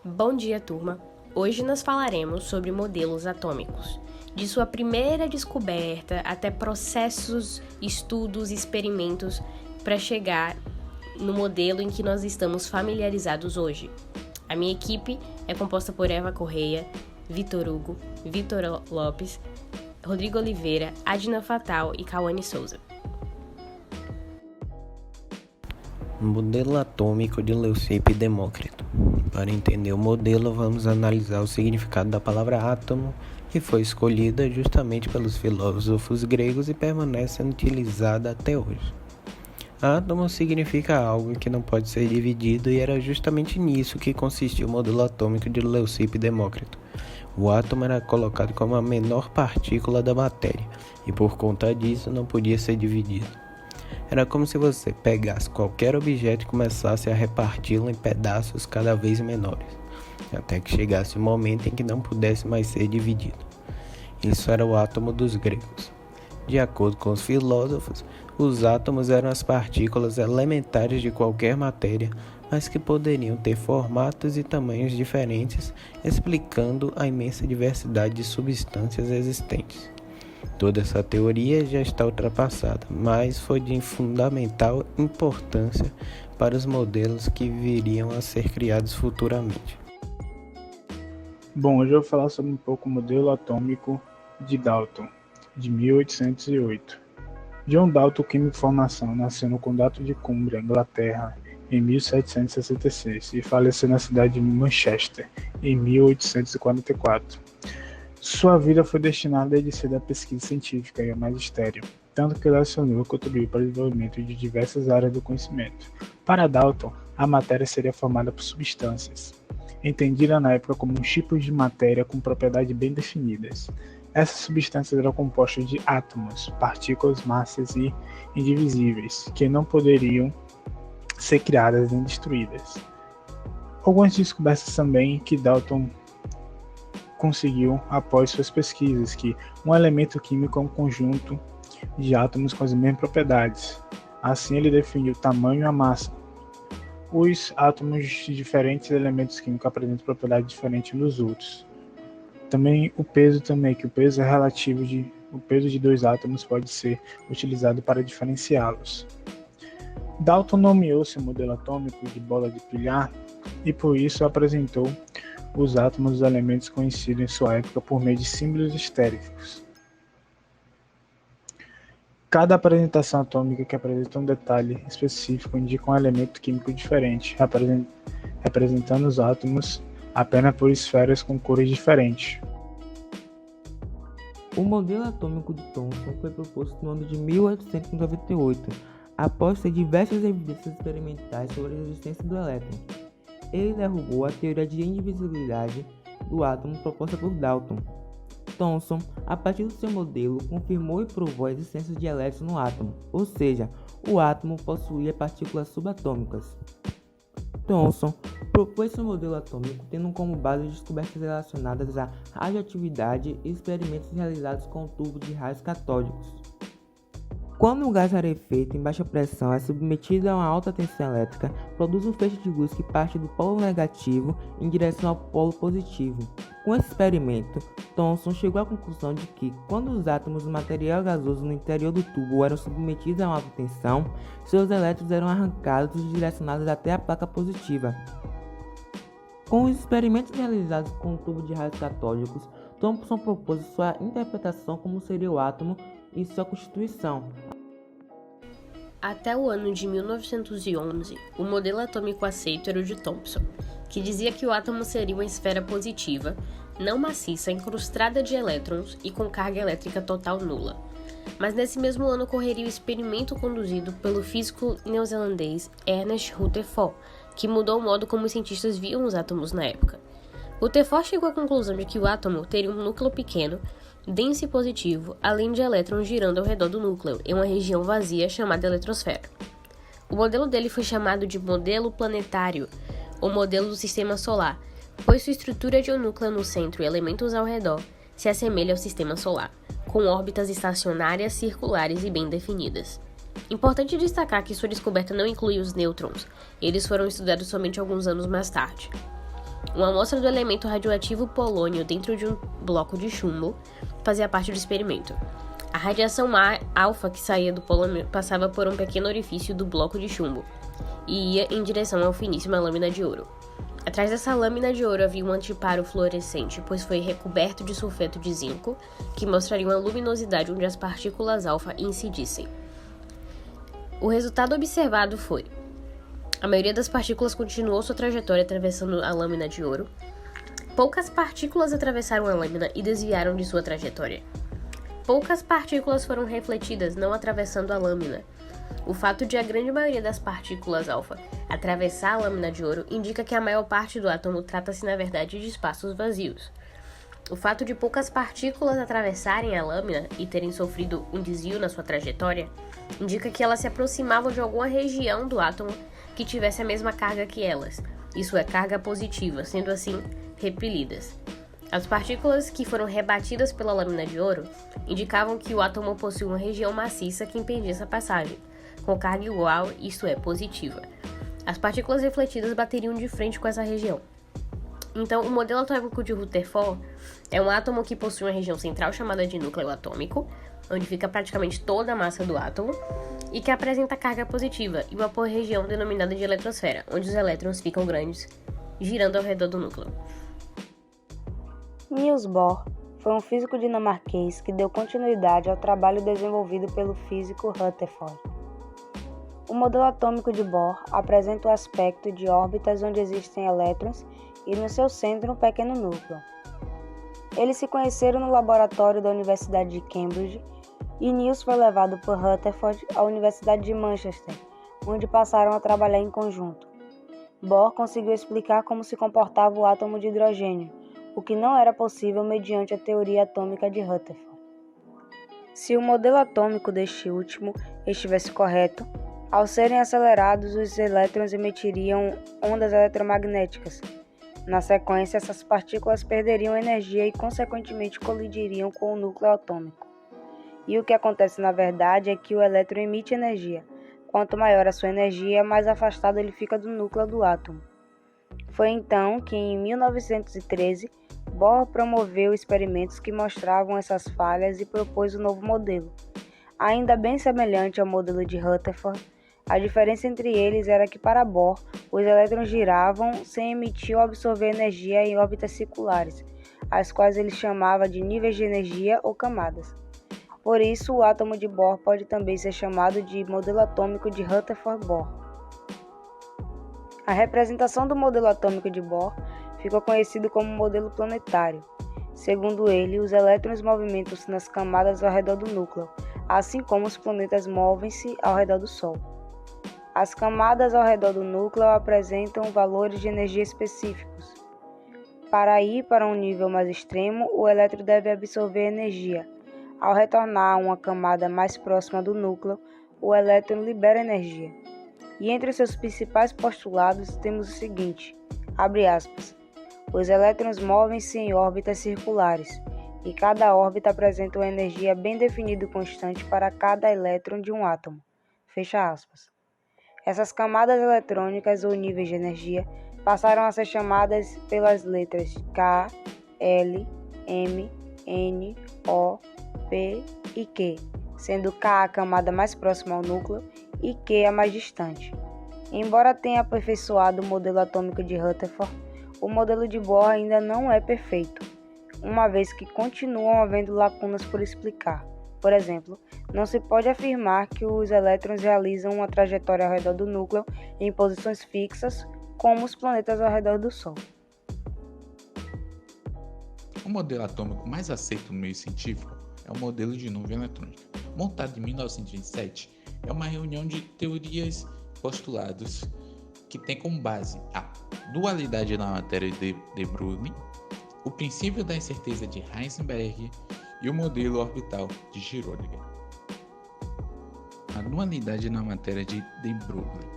Bom dia, turma! Hoje nós falaremos sobre modelos atômicos, de sua primeira descoberta até processos, estudos e experimentos para chegar no modelo em que nós estamos familiarizados hoje. A minha equipe é composta por Eva Correia, Vitor Hugo, Vitor Lopes, Rodrigo Oliveira, Adina Fatal e Cauane Souza. Modelo atômico de Leucipo e Demócrito. Para entender o modelo, vamos analisar o significado da palavra átomo, que foi escolhida justamente pelos filósofos gregos e permanece sendo utilizada até hoje. Átomo significa algo que não pode ser dividido e era justamente nisso que consistia o modelo atômico de Leucipo e Demócrito. O átomo era colocado como a menor partícula da matéria e por conta disso não podia ser dividido. Era como se você pegasse qualquer objeto e começasse a reparti-lo em pedaços cada vez menores, até que chegasse o momento em que não pudesse mais ser dividido. Isso era o átomo dos gregos. De acordo com os filósofos, os átomos eram as partículas elementares de qualquer matéria, mas que poderiam ter formatos e tamanhos diferentes, explicando a imensa diversidade de substâncias existentes. Toda essa teoria já está ultrapassada, mas foi de fundamental importância para os modelos que viriam a ser criados futuramente. Bom, hoje eu vou falar sobre um pouco o modelo atômico de Dalton, de 1808. John Dalton, químico de formação, nasceu no condado de Cumbria, Inglaterra, em 1766 e faleceu na cidade de Manchester, em 1844. Sua vida foi destinada desde cedo à pesquisa científica e ao magistério, tanto que lecionou e contribuiu para o desenvolvimento de diversas áreas do conhecimento. Para Dalton, a matéria seria formada por substâncias, entendida na época como tipos de matéria com propriedades bem definidas. Essas substâncias eram compostas de átomos, partículas, massas e indivisíveis, que não poderiam ser criadas nem destruídas. Algumas descobertas também que Dalton conseguiu após suas pesquisas, que um elemento químico é um conjunto de átomos com as mesmas propriedades. Assim, ele definiu o tamanho e a massa. Os átomos de diferentes elementos químicos apresentam propriedades diferentes dos outros. Também o peso que o peso é relativo o peso de dois átomos pode ser utilizado para diferenciá-los. Dalton nomeou seu modelo atômico de bola de bilhar e por isso apresentou os átomos dos elementos conhecidos em sua época por meio de símbolos estéreicos. Cada apresentação atômica que apresenta um detalhe específico indica um elemento químico diferente, representando os átomos apenas por esferas com cores diferentes. O modelo atômico de Thomson foi proposto no ano de 1898, após ter diversas evidências experimentais sobre a existência do elétron. Ele derrubou a teoria de indivisibilidade do átomo proposta por Dalton. Thomson, a partir do seu modelo, confirmou e provou a existência de elétrons no átomo, ou seja, o átomo possuía partículas subatômicas. Thomson propôs seu modelo atômico tendo como base descobertas relacionadas à radioatividade e experimentos realizados com um tubo de raios catódicos. Quando um gás rarefeito em baixa pressão é submetido a uma alta tensão elétrica, produz um feixe de luz que parte do polo negativo em direção ao polo positivo. Com esse experimento, Thomson chegou à conclusão de que, quando os átomos do material gasoso no interior do tubo eram submetidos a uma alta tensão, seus elétrons eram arrancados e direcionados até a placa positiva. Com os experimentos realizados com o tubo de raios catódicos, Thomson propôs sua interpretação como seria o átomo e sua constituição. Até o ano de 1911, o modelo atômico aceito era o de Thomson, que dizia que o átomo seria uma esfera positiva, não maciça, incrustada de elétrons e com carga elétrica total nula. Mas nesse mesmo ano ocorreria o experimento conduzido pelo físico neozelandês Ernest Rutherford, que mudou o modo como os cientistas viam os átomos na época. Rutherford chegou à conclusão de que o átomo teria um núcleo pequeno, denso e positivo, além de elétrons girando ao redor do núcleo, em uma região vazia chamada eletrosfera. O modelo dele foi chamado de modelo planetário, ou modelo do sistema solar, pois sua estrutura de um núcleo no centro e elementos ao redor se assemelha ao sistema solar, com órbitas estacionárias, circulares e bem definidas. Importante destacar que sua descoberta não inclui os nêutrons, eles foram estudados somente alguns anos mais tarde. Uma amostra do elemento radioativo polônio dentro de um bloco de chumbo fazia parte do experimento. A radiação alfa que saía do polônio passava por um pequeno orifício do bloco de chumbo e ia em direção à finíssima lâmina de ouro. Atrás dessa lâmina de ouro havia um antiparo fluorescente, pois foi recoberto de sulfeto de zinco, que mostraria uma luminosidade onde as partículas alfa incidissem. O resultado observado foi: a maioria das partículas continuou sua trajetória atravessando a lâmina de ouro. Poucas partículas atravessaram a lâmina e desviaram de sua trajetória. Poucas partículas foram refletidas, não atravessando a lâmina. O fato de a grande maioria das partículas alfa atravessar a lâmina de ouro indica que a maior parte do átomo trata-se, na verdade, de espaços vazios. O fato de poucas partículas atravessarem a lâmina e terem sofrido um desvio na sua trajetória indica que elas se aproximavam de alguma região do átomo que tivesse a mesma carga que elas, isso é, carga positiva, sendo assim repelidas. As partículas que foram rebatidas pela lâmina de ouro indicavam que o átomo possui uma região maciça que impedia essa passagem, com carga igual, isto é, positiva. As partículas refletidas bateriam de frente com essa região. Então, o modelo atômico de Rutherford é um átomo que possui uma região central chamada de núcleo atômico, onde fica praticamente toda a massa do átomo, e que apresenta carga positiva, e uma região denominada de eletrosfera, onde os elétrons ficam grandes, girando ao redor do núcleo. Niels Bohr foi um físico dinamarquês que deu continuidade ao trabalho desenvolvido pelo físico Rutherford. O modelo atômico de Bohr apresenta o aspecto de órbitas onde existem elétrons e no seu centro um pequeno núcleo. Eles se conheceram no laboratório da Universidade de Cambridge e Niels foi levado por Rutherford à Universidade de Manchester, onde passaram a trabalhar em conjunto. Bohr conseguiu explicar como se comportava o átomo de hidrogênio, o que não era possível mediante a teoria atômica de Rutherford. Se o modelo atômico deste último estivesse correto, ao serem acelerados, os elétrons emitiriam ondas eletromagnéticas. Na sequência, essas partículas perderiam energia e, consequentemente, colidiriam com o núcleo atômico. E o que acontece na verdade é que o elétron emite energia. Quanto maior a sua energia, mais afastado ele fica do núcleo do átomo. Foi então que, em 1913, Bohr promoveu experimentos que mostravam essas falhas e propôs um novo modelo. Ainda bem semelhante ao modelo de Rutherford, a diferença entre eles era que, para Bohr, os elétrons giravam sem emitir ou absorver energia em órbitas circulares, as quais ele chamava de níveis de energia ou camadas. Por isso, o átomo de Bohr pode também ser chamado de modelo atômico de Rutherford-Bohr. A representação do modelo atômico de Bohr ficou conhecido como modelo planetário. Segundo ele, os elétrons movimentam-se nas camadas ao redor do núcleo, assim como os planetas movem-se ao redor do Sol. As camadas ao redor do núcleo apresentam valores de energia específicos. Para ir para um nível mais extremo, o elétron deve absorver energia. Ao retornar a uma camada mais próxima do núcleo, o elétron libera energia. E entre seus principais postulados temos o seguinte, abre aspas, os elétrons movem-se em órbitas circulares, e cada órbita apresenta uma energia bem definida e constante para cada elétron de um átomo, fecha aspas. Essas camadas eletrônicas ou níveis de energia passaram a ser chamadas pelas letras K, L, M, N, O, P e Q, sendo K a camada mais próxima ao núcleo e Q a mais distante. Embora tenha aperfeiçoado o modelo atômico de Rutherford, o modelo de Bohr ainda não é perfeito, uma vez que continuam havendo lacunas por explicar. Por exemplo, não se pode afirmar que os elétrons realizam uma trajetória ao redor do núcleo em posições fixas, como os planetas ao redor do Sol. O modelo atômico mais aceito no meio científico é o modelo de nuvem eletrônica. Montado em 1927, é uma reunião de teorias e postulados que tem como base a dualidade na matéria de Broglie, o princípio da incerteza de Heisenberg e o modelo orbital de Schrödinger. A dualidade na matéria de Broglie.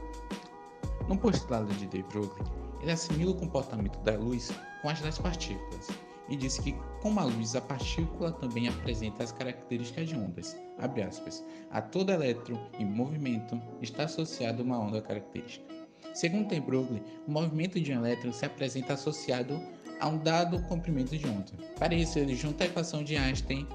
No postulado de de Broglie, ele assimila o comportamento da luz com as das partículas e diz que, como a luz, a partícula também apresenta as características de ondas. Abre aspas, a todo elétron em movimento está associada uma onda característica. Segundo de Broglie, o movimento de um elétron se apresenta associado a um dado comprimento de onda. Para isso, ele junta a equação de Einstein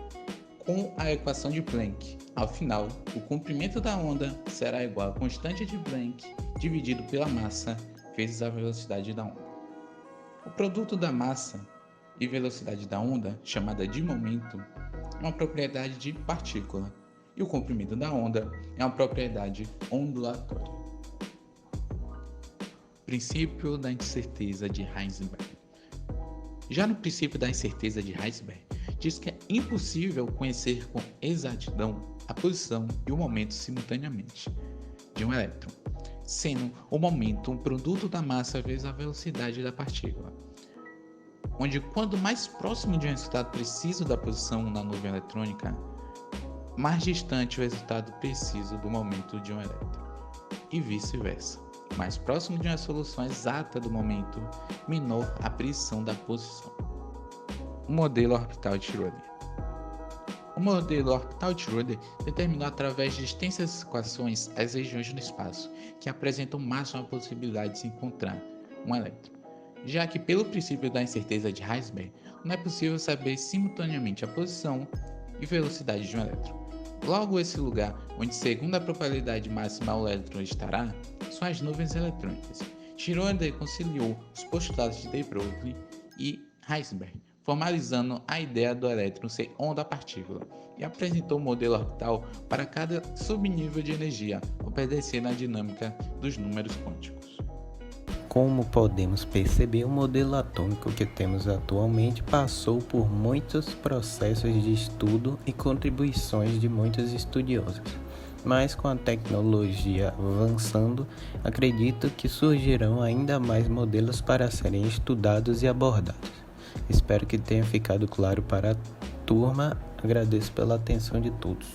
com a equação de Planck. Ao final, o comprimento da onda será igual à constante de Planck dividido pela massa vezes a velocidade da onda. O produto da massa e velocidade da onda, chamada de momento, é uma propriedade de partícula, e o comprimento da onda é uma propriedade ondulatória. Princípio da incerteza de Heisenberg. Já no princípio da incerteza de Heisenberg, diz que é impossível conhecer com exatidão a posição e o momento simultaneamente de um elétron, sendo o momento um produto da massa vezes a velocidade da partícula, onde quanto mais próximo de um resultado preciso da posição na nuvem eletrônica, mais distante o resultado preciso do momento de um elétron, e vice-versa. Mais próximo de uma solução exata do momento, menor a precisão da posição. O modelo orbital de Schrödinger. O modelo orbital de Schrödinger determinou através de extensas equações as regiões no espaço que apresentam o máximo a possibilidade de se encontrar um elétron, já que pelo princípio da incerteza de Heisenberg não é possível saber simultaneamente a posição e velocidade de um elétron. Logo, esse lugar onde, segundo a probabilidade máxima, o elétron estará, são as nuvens eletrônicas. Schrödinger conciliou os postulados de de Broglie e Heisenberg, formalizando a ideia do elétron ser onda-partícula, e apresentou um modelo orbital para cada subnível de energia, obedecendo à dinâmica dos números quânticos. Como podemos perceber, o modelo atômico que temos atualmente passou por muitos processos de estudo e contribuições de muitos estudiosos, mas com a tecnologia avançando, acredito que surgirão ainda mais modelos para serem estudados e abordados. Espero que tenha ficado claro para a turma. Agradeço pela atenção de todos.